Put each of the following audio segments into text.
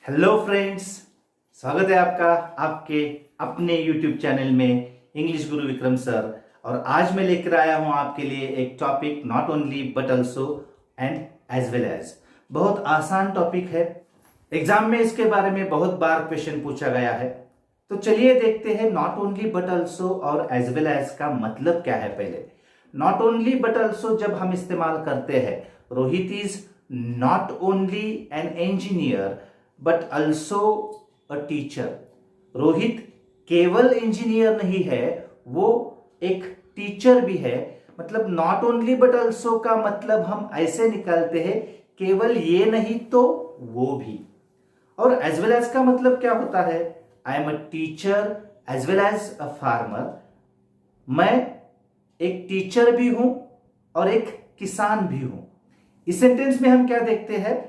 Hello friends, स्वागत है आपका आपके अपने YouTube चैनल में इंग्लिश गुरु विक्रम सर। और आज मैं लेकर आया हूं आपके लिए एक topic not only but also and as well as. बहुत आसान टॉपिक है, एग्जाम में इसके बारे में बहुत बार क्वेश्चन पूछा गया है। तो चलिए देखते हैं नॉट ओनली बट ऑल्सो और एज वेल एज का मतलब क्या है। पहले नॉट ओनली बट ऑल्सो जब हम इस्तेमाल करते हैं, Rohit is not only an engineer but also a teacher. Rohit केवल इंजीनियर नहीं है, वो एक टीचर भी है। मतलब नॉट ओनली बट ऑल्सो का मतलब हम ऐसे निकालते हैं, केवल ये नहीं तो वो भी। और एज वेल एज का मतलब क्या होता है? I am a teacher as well as a farmer. मैं एक टीचर भी हूं और एक किसान भी हूं। इस सेंटेंस में हम क्या देखते हैं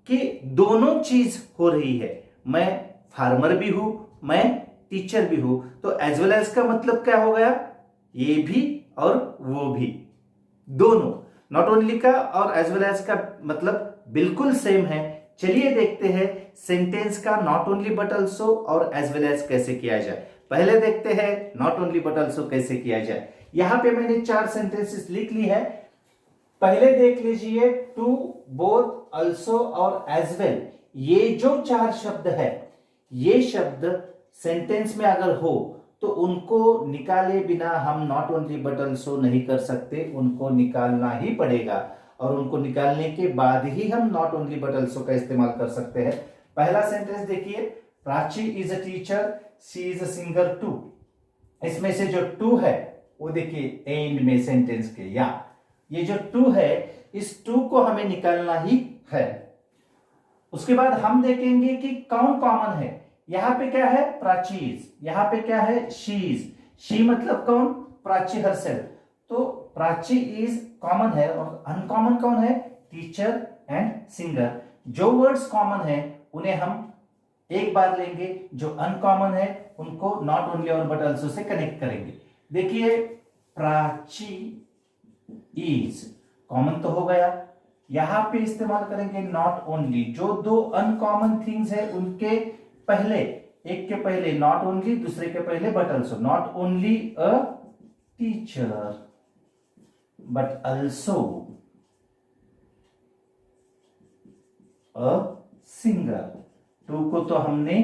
कि दोनों चीज हो रही है। मैं फार्मर भी हूं, मैं टीचर भी हूं। तो एज वेल एज का मतलब क्या हो गया? ये भी और वो भी, दोनों। नॉट ओनली का और एज वेल एज का मतलब बिल्कुल सेम है। चलिए देखते हैं सेंटेंस का नॉट ओनली बट ऑल्सो और एज वेल एज कैसे किया जाए। पहले देखते हैं नॉट ओनली बट ऑल्सो कैसे किया जाए। यहां पे मैंने 4 सेंटेंसेस लिख ली है। पहले देख लीजिए, टू, बोथ, अल्सो और एज वेल। ये जो 4 शब्द है, ये शब्द सेंटेंस में अगर हो तो उनको निकाले बिना हम नॉट ओनली बट अल्सो नहीं कर सकते, उनको निकालना ही पड़ेगा। और उनको निकालने के बाद ही हम नॉट ओनली बट अल्सो का इस्तेमाल कर सकते हैं। पहला सेंटेंस देखिए, Prachi is a teacher, she is a singer too. इसमें से जो टू है वो देखिए एंड में सेंटेंस के, या ये जो टू है, इस टू को हमें निकालना ही है। उसके बाद हम देखेंगे कि कौन कॉमन है। यहां पे क्या है? प्राचीज। यहां पे क्या है? शीज। शी मतलब कौन? प्राची हरसेल्फ। तो प्राची इज कॉमन है और अनकॉमन कौन है? Teacher and singer. जो वर्ड्स कॉमन है उन्हें हम एक बार लेंगे, जो अनकॉमन है उनको नॉट ओनली और बट ऑल्सो से कनेक्ट करेंगे। देखिए, प्राची इज कॉमन तो हो गया। यहां पे इस्तेमाल करेंगे नॉट ओनली। जो दो अनकॉमन थिंग्स है उनके पहले, एक के पहले नॉट ओनली, दूसरे के पहले but also. Not only a teacher but also a singer. Too को तो हमने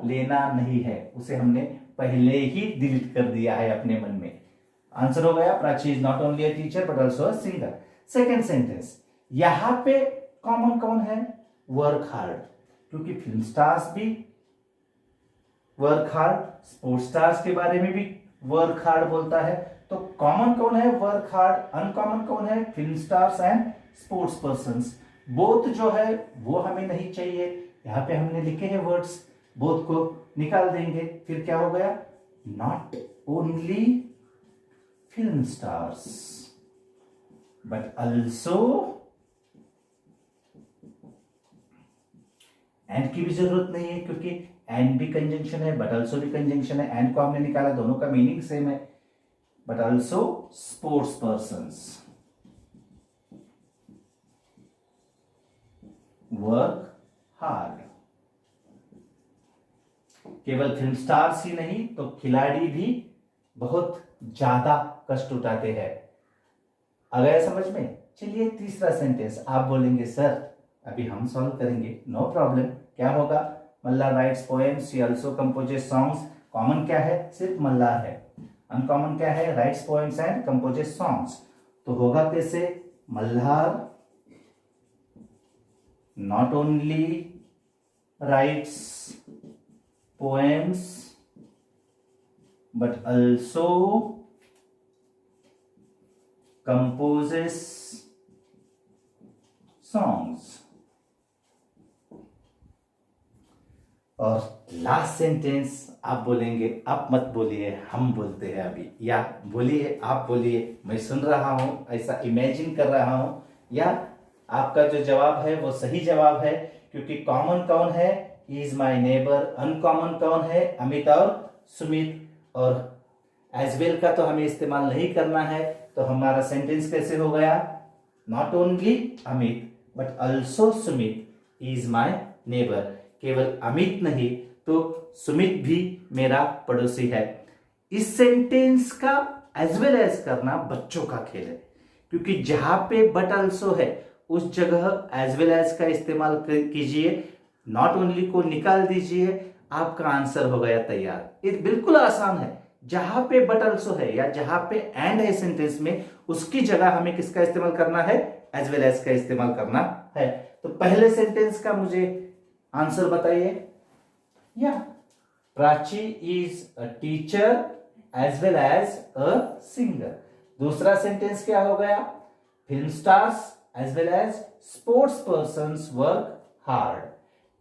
लेना नहीं है, उसे हमने पहले ही डिलीट कर दिया है अपने मन में। आंसर हो गया, Prachi is not only a teacher but also a singer. Second sentence, यहां पे कॉमन कौन है? वर्क हार्ड, क्योंकि फिल्म स्टार्स भी वर्क हार्ड, स्पोर्ट्स स्टार्स के बारे में भी वर्क हार्ड बोलता है। तो कॉमन कौन है? Work hard. अनकॉमन कौन है? Film stars and sports persons. Both जो है वो हमें नहीं चाहिए। यहां पे हमने लिखे हैं वर्ड्स, बोथ को निकाल देंगे। फिर क्या हो गया? Not only film stars but also, and की भी जरूरत नहीं है क्योंकि एंड भी कंजंक्शन है, बट ऑल्सो भी कंजंक्शन है। एंड को हमने निकाला, दोनों का मीनिंग सेम है। But also sports persons work hard. केवल फिल्म स्टार्स ही नहीं तो खिलाड़ी भी बहुत ज्यादा कष्ट उठाते हैं। आ गया समझ में? चलिए तीसरा सेंटेंस आप बोलेंगे सर अभी हम सॉल्व करेंगे, नो प्रॉब्लम। क्या होगा? Malla writes poems, he also composes songs. Common क्या है? सिर्फ मल्लार है। अनकॉमन क्या है? Writes poems and composes songs. तो होगा कैसे? Malhar not only writes poems but also composes songs। और लास्ट सेंटेंस आप बोलेंगे, आप मत बोलिए, हम बोलते हैं अभी, या बोलिए, आप बोलिए, मैं सुन रहा हूं, ऐसा इमेजिन कर रहा हूं, या आपका जो जवाब है वो सही जवाब है। क्योंकि कॉमन कौन है? Is my neighbour. अनकॉमन कौन है? अमित और सुमित। और एज वेल का तो हमें इस्तेमाल नहीं करना है। तो हमारा सेंटेंस कैसे हो गया? Not only Amit but also Sumit is my neighbour. केवल अमित नहीं तो सुमित भी मेरा पड़ोसी है। इस सेंटेंस का एज वेल एज करना बच्चों का खेल है, क्योंकि जहां पे बट ऑल्सो है उस जगह एज वेल एज का इस्तेमाल कीजिए, नॉट ओनली को निकाल दीजिए, आपका आंसर हो गया तैयार। ये बिल्कुल आसान है। जहां पे बट ऑल्सो है या जहां पे एंड है सेंटेंस में, उसकी जगह हमें किसका इस्तेमाल करना है? एज वेल एज का इस्तेमाल करना है। तो पहले सेंटेंस का मुझे आंसर बताइए। या Prachi is a teacher as well as a singer. दूसरा सेंटेंस क्या हो गया? Film stars as well as sports persons work hard.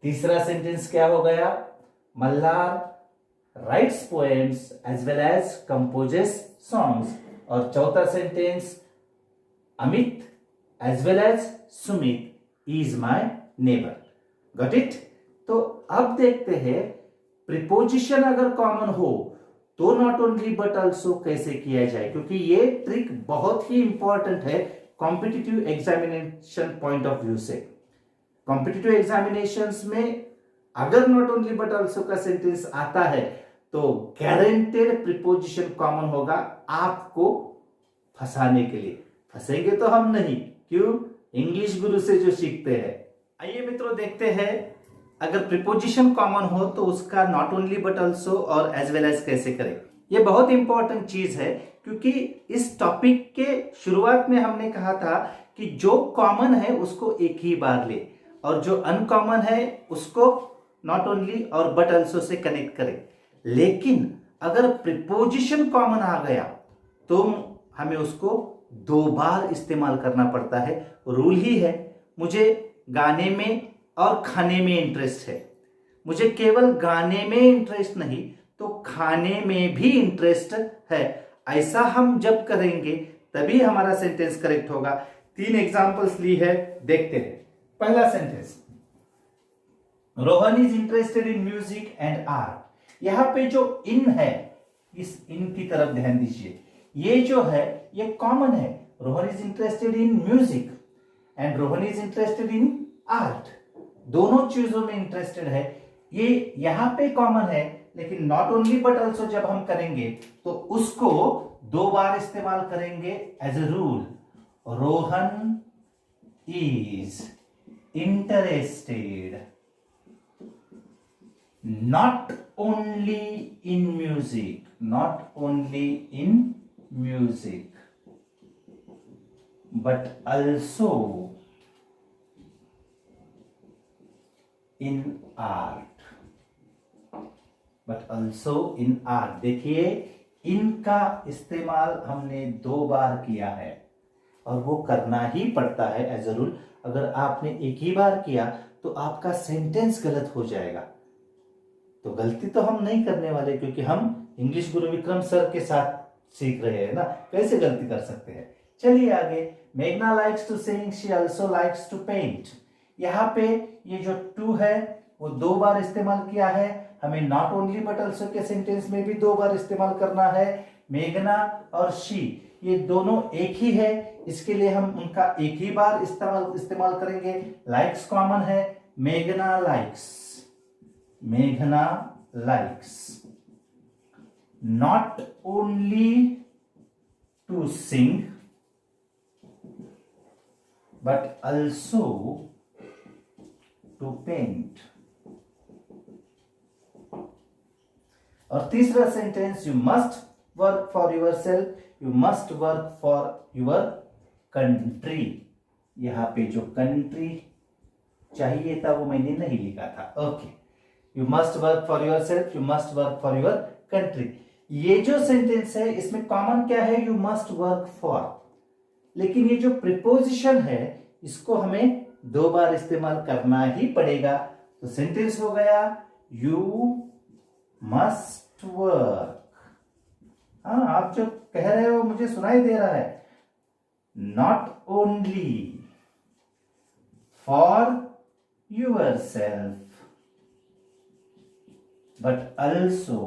तीसरा सेंटेंस क्या हो गया? Malhar writes poems as well as composes songs. और चौथा sentence, Amit as well as Sumit is my neighbour. Got it? तो अब देखते हैं प्रीपोजिशन अगर कॉमन हो तो नॉट ओनली बट ऑल्सो कैसे किया जाए, क्योंकि ये ट्रिक बहुत ही इंपॉर्टेंट है competitive examination point of view से। कॉम्पिटिटिव एग्जामिनेशंस में अगर नॉट ओनली बट ऑल्सो का सेंटेंस आता है तो गारंटेड प्रीपोजिशन कॉमन होगा आपको फंसाने के लिए। फंसेंगे तो हम नहीं, क्यों? इंग्लिश गुरु से जो सीखते हैं। आइए मित्रों देखते हैं अगर प्रीपोजिशन कॉमन हो तो उसका नॉट ओनली बट ऑल्सो और एज वेल एज कैसे करें। यह बहुत इंपॉर्टेंट चीज है, क्योंकि इस टॉपिक के शुरुआत में हमने कहा था कि जो कॉमन है उसको एक ही बार ले और जो अनकॉमन है उसको नॉट ओनली और बट ऑल्सो से कनेक्ट करें। लेकिन अगर प्रीपोजिशन कॉमन आ गया तो हमें उसको दो बार इस्तेमाल करना पड़ता है। रूल ही है। मुझे गाने में और खाने में इंटरेस्ट है, मुझे केवल गाने में इंटरेस्ट नहीं तो खाने में भी इंटरेस्ट है। ऐसा हम जब करेंगे तभी हमारा सेंटेंस करेक्ट होगा। 3 एग्जांपल्स ली है, देखते हैं। पहला sentence, Rohan is interested in music and art. यहां पे जो इन है, इस इन की तरफ ध्यान दीजिए। ये जो है ये कॉमन है। Rohan is interested in music and Rohan is interested in art. दोनों चीजों में इंटरेस्टेड है। ये यहां पे कॉमन है, लेकिन नॉट ओनली बट ऑल्सो जब हम करेंगे तो उसको 2 बार इस्तेमाल करेंगे as a rule. Rohan is interested not only in music, not only in music, but also in art, but also in art। देखिए इनका इस्तेमाल हमने 2 बार किया है और वो करना ही पड़ता है एज अ रूल। अगर आपने एक ही बार किया तो आपका सेंटेंस गलत हो जाएगा। तो गलती तो हम नहीं करने वाले, क्योंकि हम इंग्लिश गुरु विक्रम सर के साथ सीख रहे हैं ना, कैसे गलती कर सकते हैं। चलिए आगे। मेघना likes to sing, she also likes to paint. यहाँ पे ये जो टू है वो 2 बार इस्तेमाल किया है। हमें नॉट ओनली बट ऑल्सो के सेंटेंस में भी 2 बार इस्तेमाल करना है। मेघना और शी ये दोनों एक ही है, इसके लिए हम उनका एक ही बार इस्तेमाल करेंगे। लाइक्स कॉमन है, मेघना लाइक्स, मेघना likes not only to sing but also to paint। और तीसरा sentence, you must work for your self, you must work for your country. यहां पे जो कंट्री चाहिए था वो मैंने नहीं लिखा था। Okay, you must work for your self, you must work for your country. ये जो सेंटेंस है इसमें कॉमन क्या है? You must work for. लेकिन ये जो प्रीपोजिशन है इसको हमें 2 बार इस्तेमाल करना ही पड़ेगा। तो सेंटेंस हो गया यू मस्ट वर्क। हाँ, आप जो कह रहे हो मुझे सुनाई दे रहा है। Not only for yourself but also,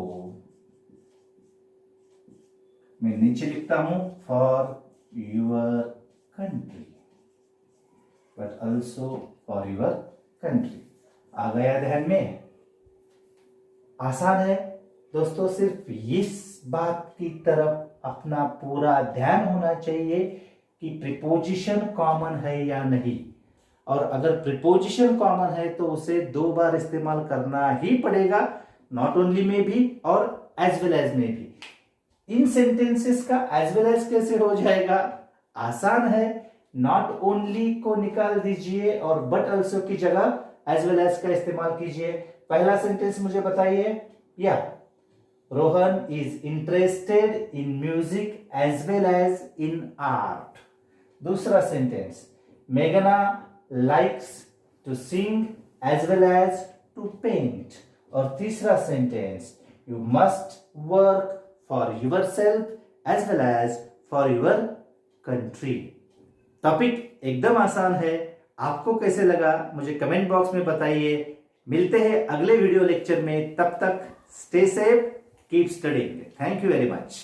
मैं नीचे लिखता हूं for your country, but also for your country. आ गया ध्यान में? आसान है दोस्तों, सिर्फ इस बात की तरफ अपना पूरा ध्यान होना चाहिए कि प्रीपोजिशन कॉमन है या नहीं, और अगर प्रीपोजिशन कॉमन है तो उसे 2 बार इस्तेमाल करना ही पड़ेगा, नॉट ओनली में भी और एज वेल एज में भी। इन सेंटेंसेस का एज वेल एज कैसे हो जाएगा? आसान है, नॉट ओनली को निकाल दीजिए और बट ऑल्सो की जगह एज वेल एज का इस्तेमाल कीजिए। पहला सेंटेंस मुझे बताइए। या Rohan is interested in music as well as in art. दूसरा सेंटेंस, मेघना likes to sing as well as to paint. और तीसरा sentence, you must work for yourself as well as for your country. Topic एकदम आसान है, आपको कैसे लगा मुझे कमेंट बॉक्स में बताइए। मिलते हैं अगले वीडियो लेक्चर में, तब तक stay safe, keep studying. Thank you very much.